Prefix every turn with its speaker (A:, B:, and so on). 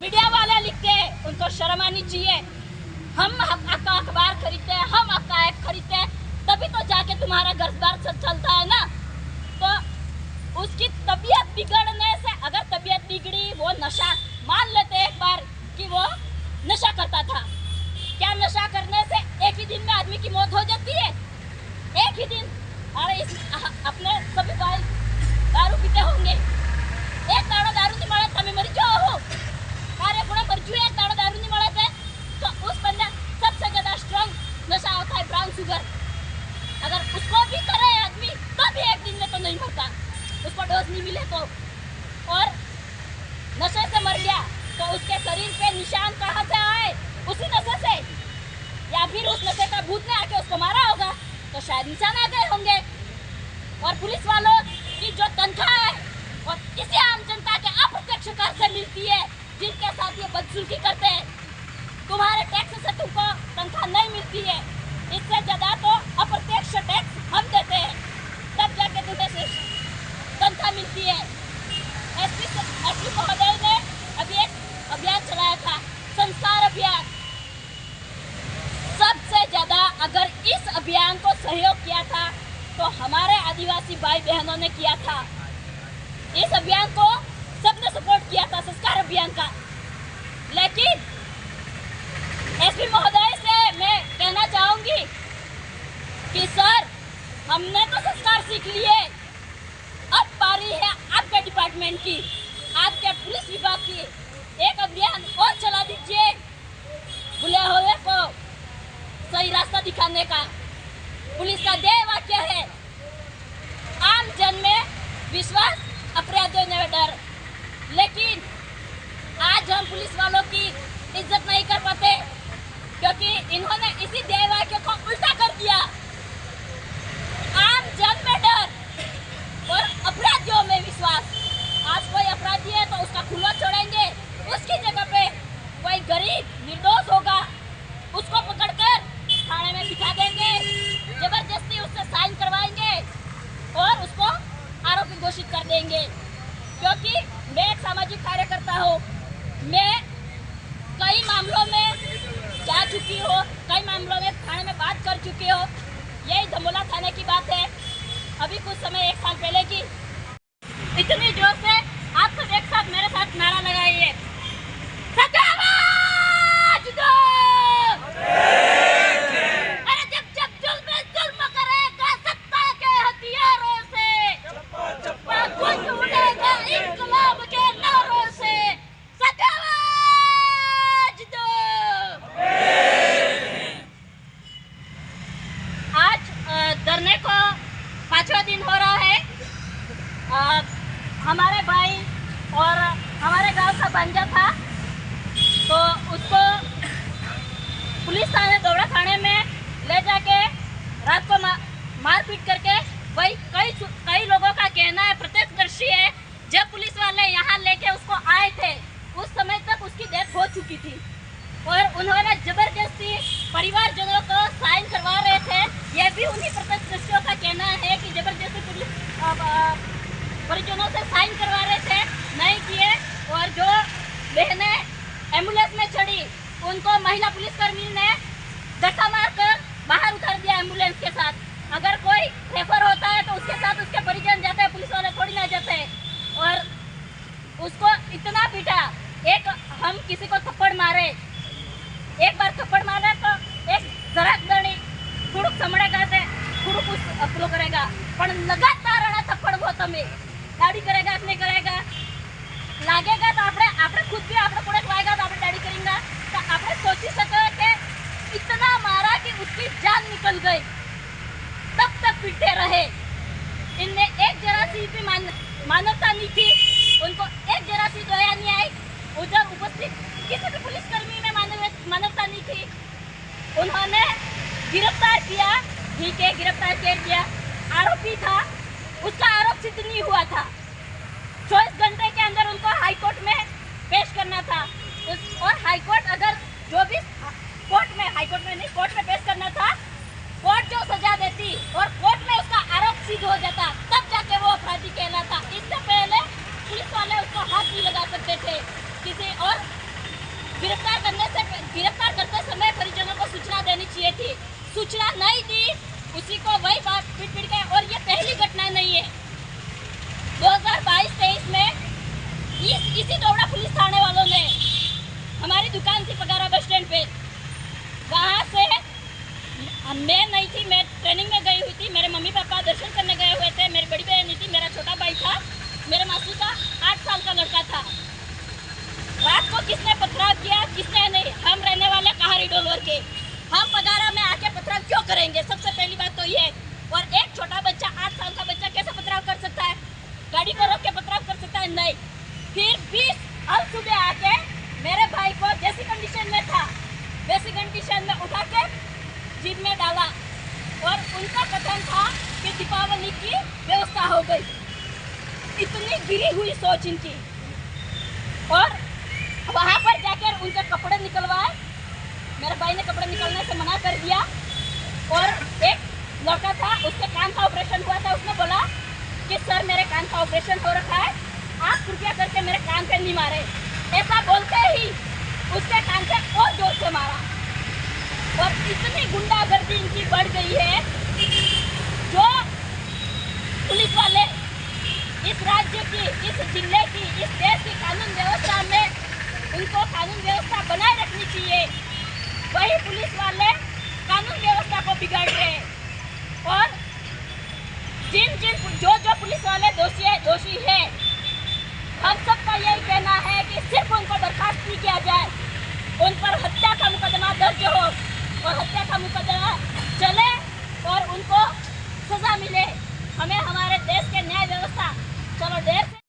A: Media वाले लिखते हैं, उनको शर्म आनी चाहिए। हम आपका अखबार खरीदते हैं, हम आपका ऐप खरीदते हैं, तभी तो जाके तुम्हारा घर-बार चलता है ना। तो उसकी तबीयत बिगड़ने से, अगर तबीयत बिगड़ी, वो नशा मान लेते एक बार कि वो नशा करता था। क्या नशा करने से एक ही दिन में आदमी की मौत हो जाती है? एक ही दिन। अरे अपने सभी भाई दारू पीते होंगे, एक दाड़ो दारू नहीं મળે તમે મરી જાઓ हो, कार्य पूरा मरजू एक दाड़ो दारू नहीं મળે थे, तो उस बंदा सबसे ज्यादा स्ट्रॉन्ग नशा होता है ब्राउन शुगर। अगर उसको भी करे आदमी तो भी एक दिन में तो नहीं मरता, उसको डोज नहीं मिले तो। और नशे से मर गया तो उसके शरीर पे निशान कहाँ से आए? उसी नशे से, या फिर उस नशे का भूत ने आके उसको मारा होगा तो शायद निशान आ गए होंगे। और पुलिस वालों की जो तनख्वाह है और इसी आम जनता के अप्रत्यक्ष कर से मिलती है, जिनके साथ ये बदसलूकी करते हैं। तुम्हारे टैक्स से तुमको तनख्वाह नहीं मिलती है, इससे ज्यादा तो अप्रत्यक्ष टैक्स हम देते हैं, तब जाके तुम्हें तनख्वाह मिलती है। एसपी महोदय ने अभी एक अभियान चलाया था, संस्कार अभियान। सबसे ज्यादा अगर इस अभियान को सहयोग किया था तो हमारे आदिवासी भाई बहनों ने किया था। इस अभियान को सबने सपोर्ट किया था, संस्कार अभियान का। लेकिन एसपी महोदय से मैं कहना चाहूंगी कि सर, हमने तो संस्कार सीख लिए, अब बारी है आपके डिपार्टमेंट की, आपके पुलिस विभाग की। एक अभियान और चला दीजिए भूले हुए को सही रास्ता दिखाने का। पुलिस का ध्येय वाक्य है, आम जन में विश्वास, अपराधियों में डर। लेकिन आज हम पुलिस वालों की इज्जत नहीं कर पाते, क्योंकि इन्होंने इसी ध्येय वाक्य को उल्टा कर दिया। आम जन में डर और अपराधियों में विश्वास। आज कोई अपराधी है तो उसका खुला छोड़ेंगे, उसकी जगह पे कोई गरीब निर्दोष होगा, उसको पकड़कर थाने में बिठा देंगे, जबरदस्ती उससे साइन करवाएंगे और उसको आरोपी घोषित कर देंगे। क्योंकि मैं एक सामाजिक कार्यकर्ता हूँ, मैं कई मामलों में जा चुकी हूँ, कई मामलों में थाने में बात कर चुकी हूँ। यही धमोला थाने की बात है, अभी कुछ समय, एक साल पहले की। इतनी जोर से आप सब एक साथ मेरे साथ नारा लगाइए, सत्यावाज दो। अरे जब जब जुल्म करेगा सत्ता के हथियारों से, गूंज उठेगा इंकलाब के नारों से, सत्यावाज दो। आज धरने को 5वां दिन हो रहा है। हमारे भाई और हमारे गांव का बंजा था, तो उसको पुलिस थाने, दौड़ा थाने में ले जाके रात को मारपीट करके, वही कई लोगों का कहना है, प्रत्यक्षदर्शी है, जब पुलिस वाले यहाँ लेके उसको आए थे उस समय तक उसकी डेथ हो चुकी थी। और उन्होंने जबरदस्ती परिवारजनों को साइन करवा रहे थे। यह भी उन्हीं प्रत्यक्षदर्शियों का कहना है कि जबरदस्ती पुलिस परिजनों से साइन करवा रहे थे, नहीं किए। और जो बहनें एम्बुलेंस में चढ़ी, उनको महिला पुलिसकर्मी ने धक्का मारकर बाहर उतार दिया एम्बुलेंस के साथ। अगर कोई रेफर होता है तो उसके साथ उसके परिजन जाते हैं, पुलिस वाले थोड़ी ना जाते हैं। और उसको इतना पीटा, एक हम किसी को थप्पड़ मारे, एक बार थप्पड़ मारे तो एक जरा दणी थोड़ुक समड़ेगा ते थोड़ुक अपलो करेगा, पण लगातार थप्पड़ वो तमे दाढ़ी करेगा नहीं करेगा, लागेगा तो આપણે खुद भी આપણે कोड़े वाएगा तो આપણે दाढ़ी करेंगे। तो આપણે सोची सको कि इतना मारा कि उसकी जान निकल गई, तब तक पीटते रहे। इनमें एक जरा सी भी मानवता नहीं थी, उनको एक जरा सी दया नहीं आई। उधर उपस्थित किसी भी पुलिसकर्मी में मानवता नहीं थी। उन्होंने गिरफ्तार किया, ठीक है, गिरफ्तार कर दिया। आरोपी था, उसका आरोप सिद्ध नहीं हुआ था। 24 घंटे के अंदर उनको हाईकोर्ट में पेश करना था। और हाईकोर्ट अगर जो भी हाईकोर्ट में नहीं, कोर्ट में पेश करना था, कोर्ट जो सजा देती और कोर्ट में उसका आरोप सिद्ध हो जाता, तब जाके वो अपराधी कहलाता। इससे पहले पुलिस वाले उसको हाथ नहीं लगा सकते थे किसी और गिरफ्तार करते समय परिजनों को सूचना देनी चाहिए थी। सूचना नहीं दी, उसी को वही बात पीट के। और ये पहली घटना नहीं है। 2022-23 में इसी डोबरा पुलिस थाने वालों ने हमारी दुकान थी पगारा बस स्टैंड पे, वहाँ से मैं नहीं थी, मैं ट्रेनिंग में गई हुई थी, मेरे मम्मी पापा दर्शन करने गए हुए थे, मेरी बड़ी बहन नहीं थी, मेरा छोटा भाई था, मेरे मासी का 8 साल का लड़का था। रात को किसने पथराव किया, किसने नहीं। हम रहने वाले कहारी डोलवर के, हम पगारा में आके पथराव क्यों करेंगे? सबसे पहली बात तो ये। और एक छोटा बच्चा, 8 साल का बच्चा कैसे पथराव कर सकता है? गाड़ी को रोक के पथराव कर सकता है? नहीं। फिर 20 आज सुबह आके मेरे भाई को जैसी कंडीशन में था वैसी कंडीशन में उठा के जीप में डाला। और उनका कथन था कि दीपावली की व्यवस्था हो गई। इतनी गिरी हुई सोच इनकी। और वहाँ पर जाकर उनके कपड़े निकलवाए। मेरे भाई ने कपड़े निकलने से मना कर दिया। और एक लड़का था, उसके कान का ऑपरेशन हुआ था, उसने बोला कि सर मेरे कान का ऑपरेशन हो रखा है, आप कृपया करके मेरे कान पे नहीं मारे। ऐसा बोलते ही उसके कान पे और जोर से मारा। और इतनी गुंडागर्दी इनकी बढ़ गई है, जो पुलिस वाले इस राज्य की, इस जिले की, इस देश की कानून व्यवस्था में उनको कानून व्यवस्था बनाए रखनी चाहिए, वही पुलिस वाले कानून व्यवस्था को बिगाड़ रहे हैं। और जो पुलिस वाले दोषी है, हम सबका यही कहना है कि सिर्फ उनको बर्खास्त नहीं किया जाए, उन पर हत्या का मुकदमा दर्ज हो और हत्या का मुकदमा चले और उनको सजा मिले। हमें हमारे देश के न्याय व्यवस्था, चलो देश